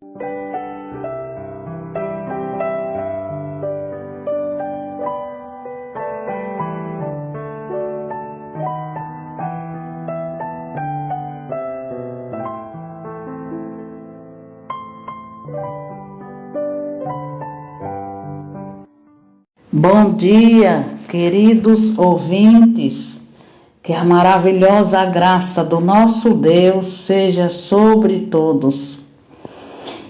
Bom dia, queridos ouvintes, que a maravilhosa graça do nosso Deus seja sobre todos.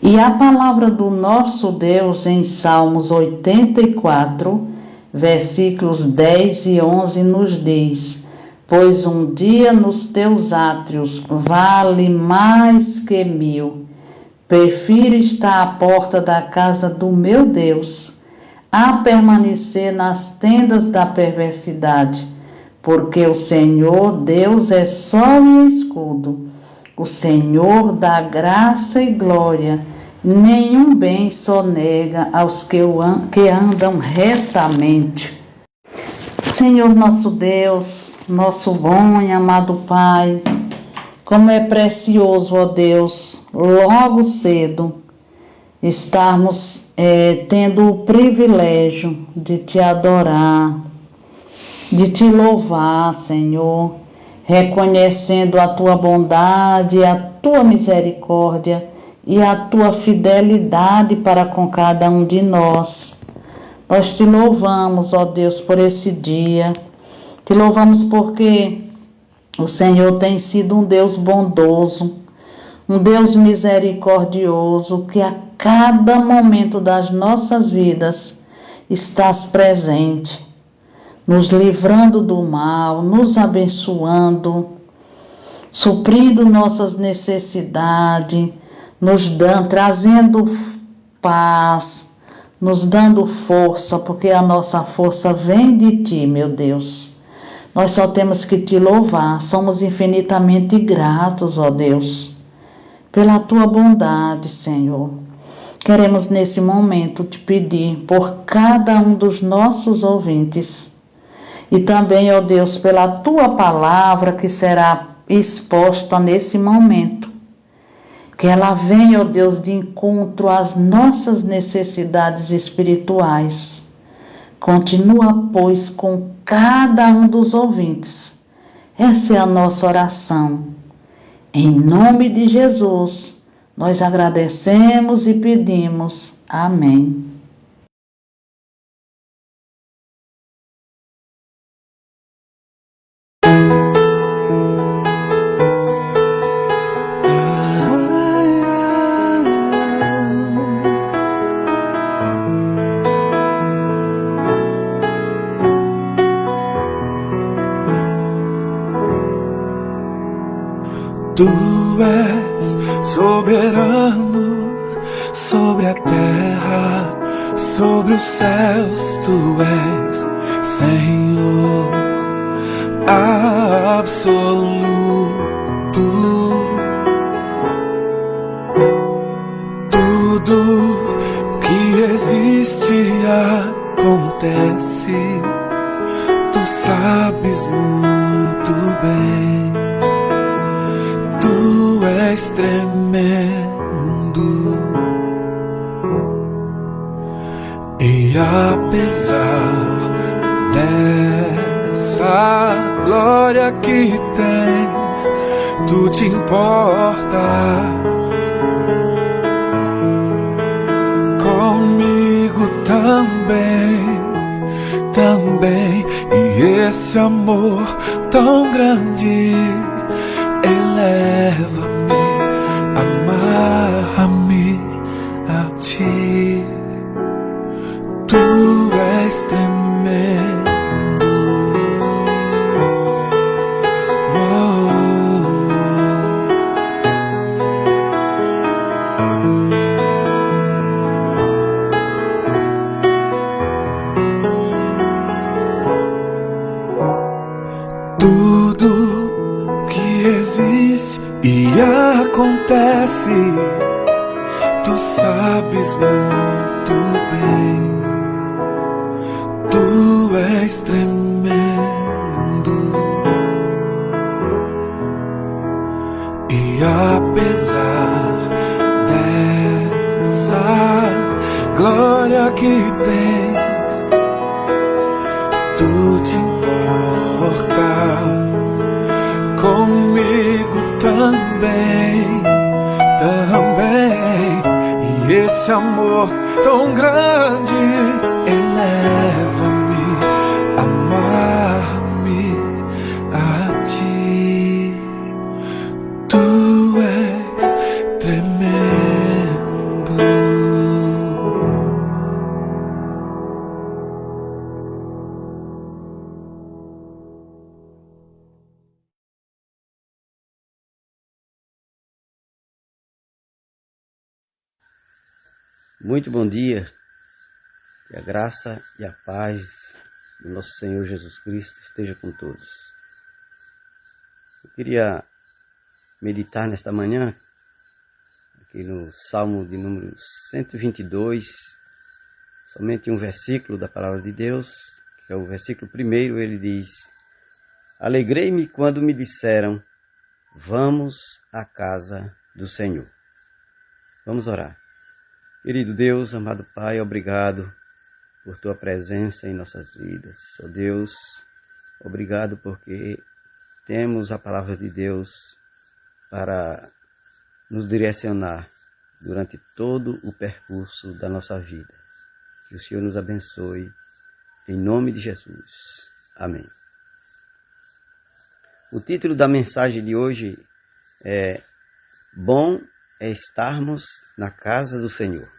E a palavra do nosso Deus em Salmos 84, versículos 10 e 11 nos diz: Pois um dia nos teus átrios vale mais que 1000, prefiro estar à porta da casa do meu Deus a permanecer nas tendas da perversidade, porque o Senhor Deus é sol e escudo, o Senhor dá graça e glória, nenhum bem sonega aos que andam retamente. Senhor nosso Deus, nosso bom e amado Pai, como é precioso, ó Deus, logo cedo, estarmos tendo o privilégio de te adorar, de te louvar, Senhor, reconhecendo a tua bondade, a tua misericórdia e a tua fidelidade para com cada um de nós. Nós te louvamos, ó Deus, por esse dia. Te louvamos porque o Senhor tem sido um Deus bondoso, um Deus misericordioso, que a cada momento das nossas vidas estás presente, nos livrando do mal, nos abençoando, suprindo nossas necessidades, trazendo paz, nos dando força, porque a nossa força vem de ti, meu Deus. Nós só temos que te louvar, somos infinitamente gratos, ó Deus, pela tua bondade, Senhor. Queremos nesse momento te pedir por cada um dos nossos ouvintes e também, ó Deus, pela tua palavra que será exposta nesse momento. Que ela venha, ó Deus, de encontro às nossas necessidades espirituais. Continua, pois, com cada um dos ouvintes. Essa é a nossa oração. Em nome de Jesus, nós agradecemos e pedimos. Amém. Tu és soberano sobre a terra, sobre os céus. Tu és Senhor absoluto. Tudo que existe acontece. Tu sabes muito bem. Tu és tremendo, e apesar dessa glória que tens, tu te importas comigo também, e esse amor tão grande eleva-me, amarra-me a ti. Tu és tremendo. Tudo que existe e acontece, tu sabes muito bem. Tu és tremendo, e apesar glória que tens, tu te importas comigo também, também. E esse amor tão grande eleva-me, amar-me a ti. Tu és tremendo. Muito bom dia, que a graça e a paz do nosso Senhor Jesus Cristo esteja com todos. Eu queria meditar nesta manhã, aqui no Salmo de número 122, somente um versículo da Palavra de Deus, que é o versículo 1, ele diz: Alegrei-me quando me disseram, vamos à casa do Senhor. Vamos orar. Querido Deus, amado Pai, obrigado por Tua presença em nossas vidas. Ó Deus, obrigado porque temos a Palavra de Deus para nos direcionar durante todo o percurso da nossa vida. Que o Senhor nos abençoe, em nome de Jesus. Amém. O título da mensagem de hoje é Bom é estarmos na casa do Senhor.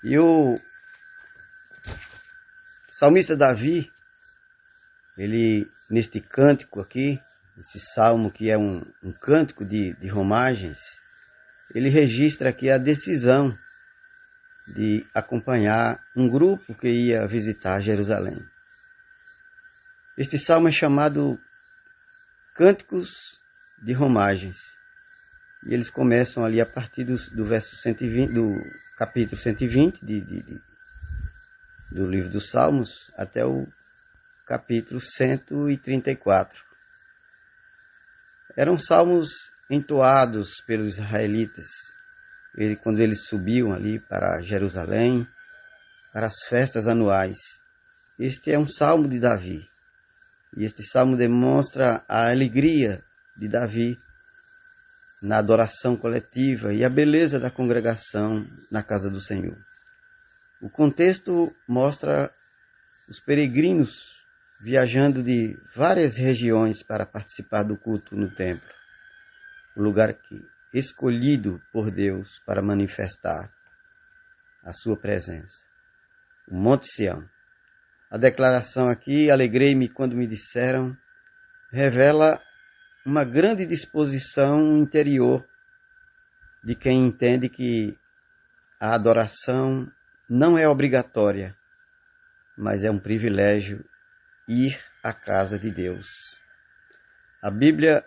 E o salmista Davi, ele, neste cântico aqui, esse salmo que é um cântico de romagens, ele registra aqui a decisão de acompanhar um grupo que ia visitar Jerusalém. Este salmo é chamado Cânticos de Romagens. E eles começam ali a partir do verso 120, do capítulo 120 do livro dos Salmos até o capítulo 134. Eram salmos entoados pelos israelitas, quando eles subiam ali para Jerusalém, para as festas anuais. Este é um salmo de Davi. E este salmo demonstra a alegria de Davi na adoração coletiva e a beleza da congregação na casa do Senhor. O contexto mostra os peregrinos viajando de várias regiões para participar do culto no templo, o lugar escolhido por Deus para manifestar a sua presença, o Monte Sião. A declaração aqui, alegrei-me quando me disseram, revela uma grande disposição interior de quem entende que a adoração não é obrigatória, mas é um privilégio ir à casa de Deus. A Bíblia,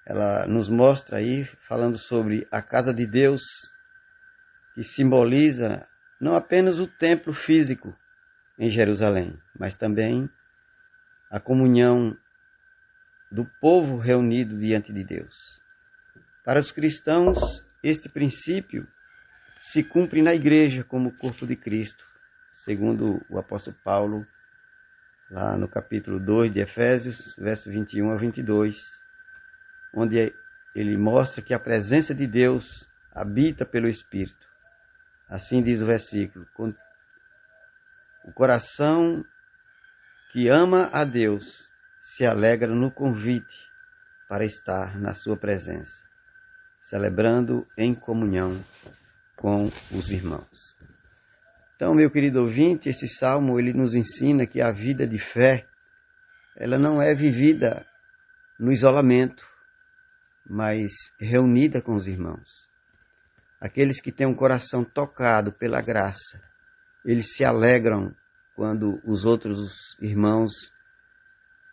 ela nos mostra aí, falando sobre a casa de Deus, que simboliza não apenas o templo físico em Jerusalém, mas também a comunhão do povo reunido diante de Deus. Para os cristãos, este princípio se cumpre na igreja como corpo de Cristo, segundo o apóstolo Paulo, lá no capítulo 2 de Efésios, versos 21 a 22, onde ele mostra que a presença de Deus habita pelo Espírito. Assim diz o versículo: o coração que ama a Deus se alegra no convite para estar na sua presença, celebrando em comunhão com os irmãos. Então, meu querido ouvinte, esse salmo ele nos ensina que a vida de fé, ela não é vivida no isolamento, mas reunida com os irmãos. Aqueles que têm um coração tocado pela graça, eles se alegram quando os outros irmãos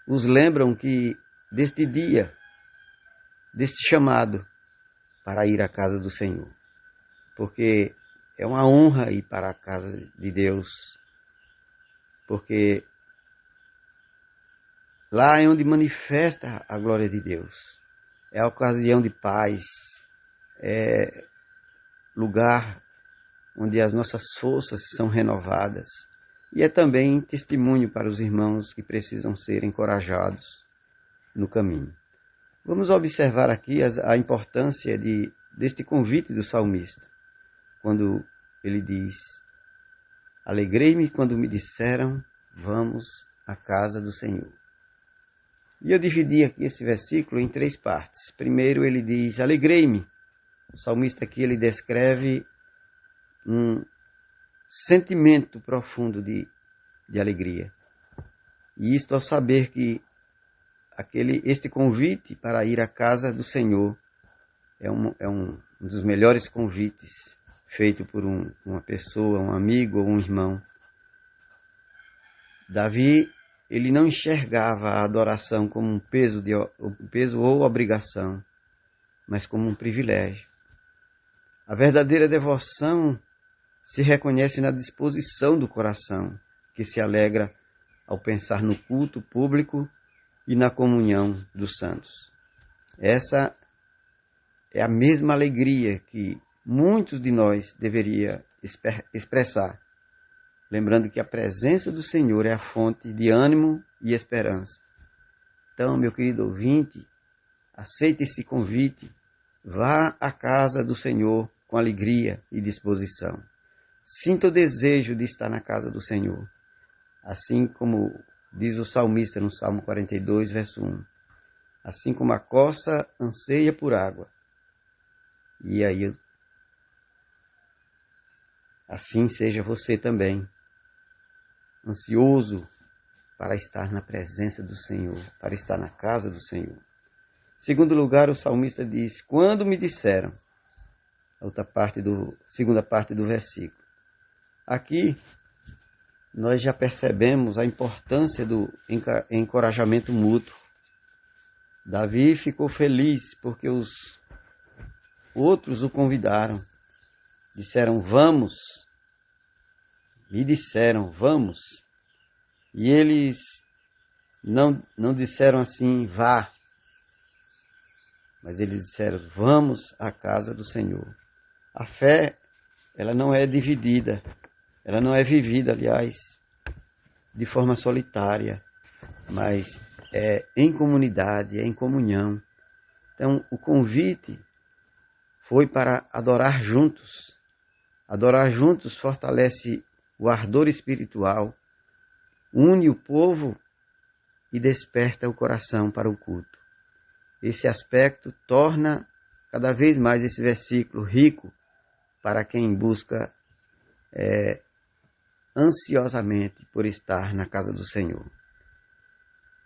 os lembram que deste dia, deste chamado para ir à casa do Senhor. Porque é uma honra ir para a casa de Deus, porque lá é onde manifesta a glória de Deus. É a ocasião de paz, é lugar onde as nossas forças são renovadas. E é também testemunho para os irmãos que precisam ser encorajados no caminho. Vamos observar aqui a importância deste convite do salmista, quando ele diz: alegrei-me quando me disseram, vamos à casa do Senhor. E eu dividi aqui esse versículo em 3 partes. Primeiro ele diz, alegrei-me. O salmista aqui ele descreve um sentimento profundo de alegria. E isto ao saber que este convite para ir à casa do Senhor é um dos melhores convites feito por uma pessoa, um amigo ou um irmão. Davi, ele não enxergava a adoração como um peso ou obrigação, mas como um privilégio. A verdadeira devoção se reconhece na disposição do coração, que se alegra ao pensar no culto público e na comunhão dos santos. Essa é a mesma alegria que muitos de nós deveria expressar, lembrando que a presença do Senhor é a fonte de ânimo e esperança. Então, meu querido ouvinte, aceite esse convite, vá à casa do Senhor com alegria e disposição. Sinta o desejo de estar na casa do Senhor, assim como diz o salmista no Salmo 42, verso 1. Assim como a corça anseia por água. E aí, assim seja você também, ansioso para estar na presença do Senhor, para estar na casa do Senhor. Segundo lugar, o salmista diz, quando me disseram, segunda parte do versículo. Aqui, nós já percebemos a importância do encorajamento mútuo. Davi ficou feliz porque os outros o convidaram. Disseram, vamos. Me disseram, vamos. E eles não disseram assim, vá. Mas eles disseram, vamos à casa do Senhor. A fé, ela não é dividida. Ela não é vivida, aliás, de forma solitária, mas é em comunidade, é em comunhão. Então, o convite foi para adorar juntos. Adorar juntos fortalece o ardor espiritual, une o povo e desperta o coração para o culto. Esse aspecto torna cada vez mais esse versículo rico para quem busca ansiosamente por estar na casa do Senhor.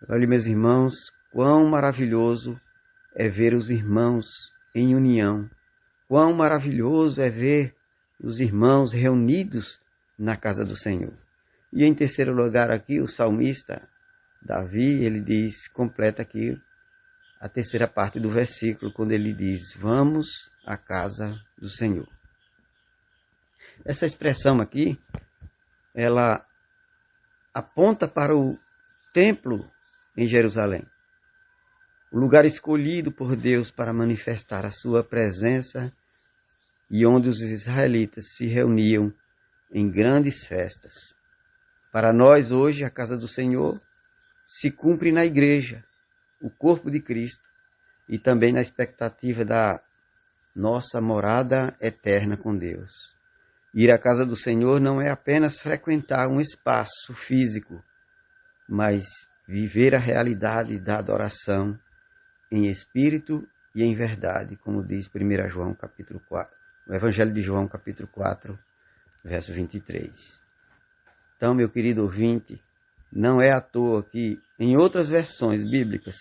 Olha, meus irmãos, quão maravilhoso é ver os irmãos em união. Quão maravilhoso é ver os irmãos reunidos na casa do Senhor. E em terceiro lugar aqui, o salmista Davi, ele diz, completa aqui a terceira parte do versículo, quando ele diz, vamos à casa do Senhor. Essa expressão aqui, ela aponta para o templo em Jerusalém, o lugar escolhido por Deus para manifestar a sua presença e onde os israelitas se reuniam em grandes festas. Para nós hoje, a casa do Senhor se cumpre na igreja, o corpo de Cristo, e também na expectativa da nossa morada eterna com Deus. Ir à casa do Senhor não é apenas frequentar um espaço físico, mas viver a realidade da adoração em espírito e em verdade, como diz 1 João capítulo 4, o Evangelho de João capítulo 4, verso 23. Então, meu querido ouvinte, não é à toa que em outras versões bíblicas,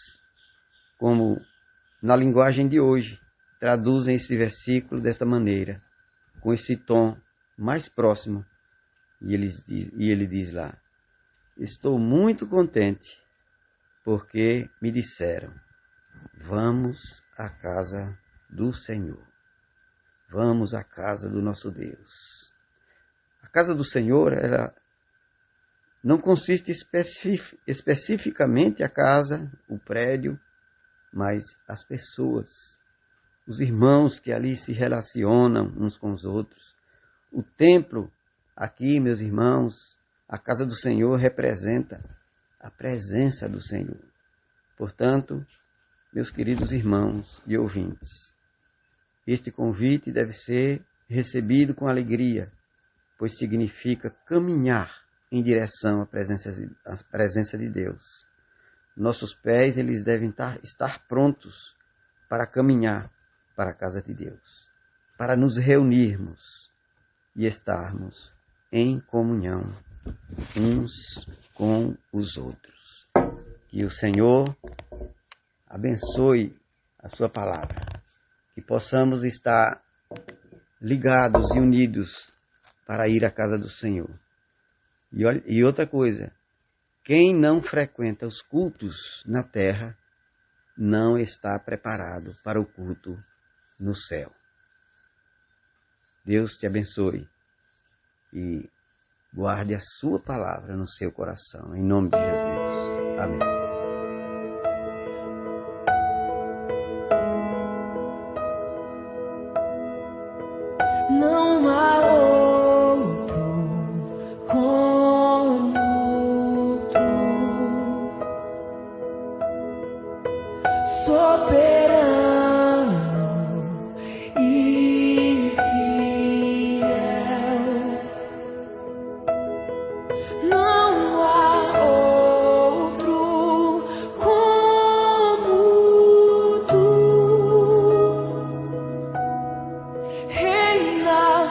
como na linguagem de hoje, traduzem esse versículo desta maneira, com esse tom mais próximo, e ele diz lá, estou muito contente, porque me disseram, vamos à casa do Senhor, vamos à casa do nosso Deus. A casa do Senhor, ela não consiste especificamente a casa, o prédio, mas as pessoas, os irmãos que ali se relacionam uns com os outros, O templo aqui, meus irmãos, a casa do Senhor representa a presença do Senhor. Portanto, meus queridos irmãos e ouvintes, este convite deve ser recebido com alegria, pois significa caminhar em direção à presença de Deus. Nossos pés eles devem estar prontos para caminhar para a casa de Deus, para nos reunirmos e estarmos em comunhão uns com os outros. Que o Senhor abençoe a sua palavra, que possamos estar ligados e unidos para ir à casa do Senhor. E outra coisa, quem não frequenta os cultos na terra não está preparado para o culto no céu. Deus te abençoe e guarde a sua palavra no seu coração. Em nome de Jesus. Amém. Não há outro como tu, soberano e fiel. Não há outro como tu, Rei das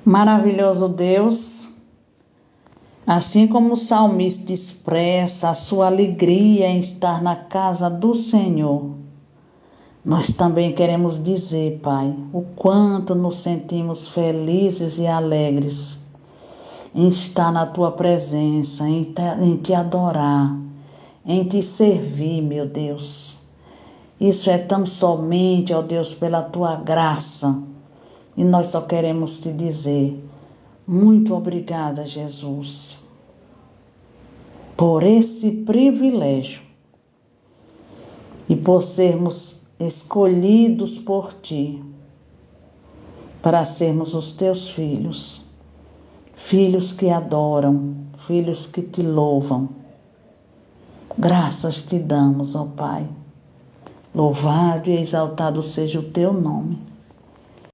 Maravilhoso Deus, assim como o salmista expressa a sua alegria em estar na casa do Senhor, nós também queremos dizer, Pai, o quanto nos sentimos felizes e alegres em estar na Tua presença, em Te adorar, em Te servir, meu Deus. Isso é tão somente, ó Deus, pela Tua graça. E nós só queremos Te dizer, muito obrigada, Jesus, por esse privilégio e por sermos escolhidos por Ti para sermos os Teus filhos, filhos que adoram, filhos que Te louvam. Graças Te damos, ó Pai. Louvado e exaltado seja o Teu nome.